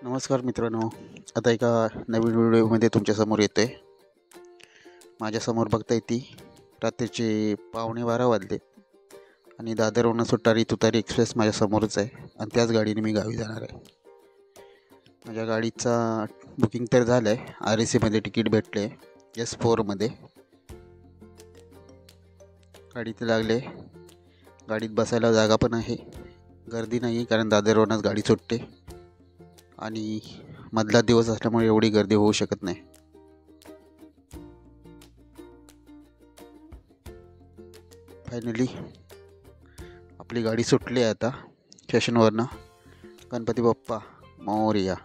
नमस्कार मित्रांनो, आता एका नवीन व्हिडिओमध्ये तुमच्यासमोर येतो आहे. माझ्यासमोर बघता येते रात्रीचे 11:15 वाजले आणि दादरवरून सुटणारी तुतारी एक्सप्रेस माझ्यासमोरच आहे आणि त्याच गाडीने मी गावी जाणार आहे. माझ्या गाडीचा बुकिंग तर झालं आहे, RACमध्ये तिकीट भेटले आहे, S4मध्ये. गाडीत लागले, गाडीत बसायला जागा पण आहे, गर्दी नाही कारण दादरवरूनच गाडी सुटते आणि मधला दिवस असल्यामुळे एवढी गर्दी होऊ शकत नाही. फायनली आपली गाडी सुटली आहे आता स्टेशनवरनं. गणपती बाप्पा मोरया.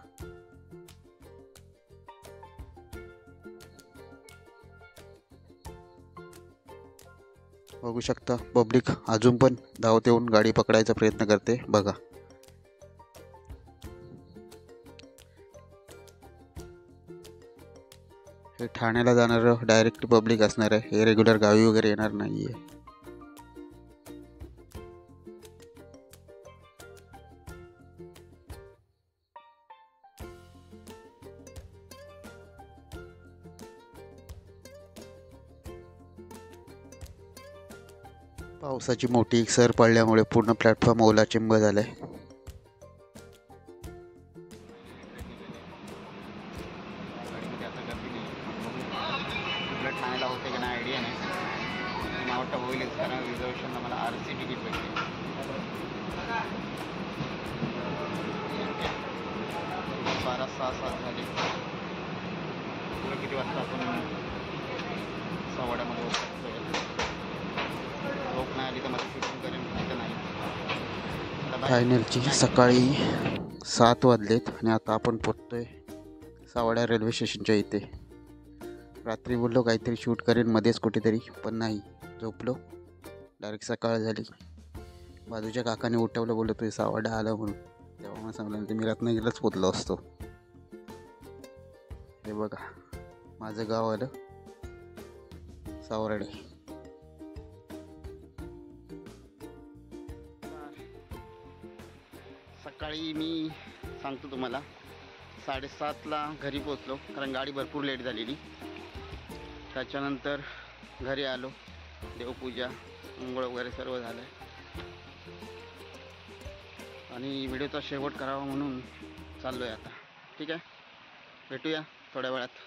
बघू शकता पब्लिक अजून पण धावत येऊन गाडी पकडायचा प्रयत्न करते बघा. हे ठाण्याला जाणारं डायरेक्ट पब्लिक असणार आहे, हे रेग्युलर गावी वगैरे येणार नाही आहे. पावसाची मोठी एक सर पडल्यामुळे पूर्ण प्लॅटफॉर्म ओलाचिंब झालाय. ठाण्याला होते की नाही आयडिया नाही, मला वाटतं होईलच कारण रिझर्वेशनला मला RC तिकीट भेटले. 12-6 झाले. तुला किती वाजता आपण सवाड्यामध्ये झोप नाही आली तर मला शूटिंग करेन, नाही तर नाही. फायनलची सकाळी 7 वाजलेत आणि आता आपण पोचतोय सावड्या रेल्वे स्टेशनच्या इथे. रात्री बोललो काहीतरी शूट करेन मध्येच कुठेतरी, पण नाही, झोपलो. डायरेक्ट सकाळ झाली. बाजूच्या काकाने उठवलं, बोललो तुझे सावडा आला म्हणून. तेव्हा मला सांगलं की मी रत्नागिरीलाच पोचलो असतो. हे बघा माझं गाव आलं सावरडे. सकाळी मी सांगतो तुम्हाला 7:30ला घरी पोचलो कारण गाडी भरपूर लेट झालेली. त्याच्यानंतर घरी आलो, देवपूजा अंघोळ वगैरे सर्व झालं आणि व्हिडिओचा शेवट करावा म्हणून चाललो आहे आता. ठीक आहे, भेटूया थोड्या वेळात.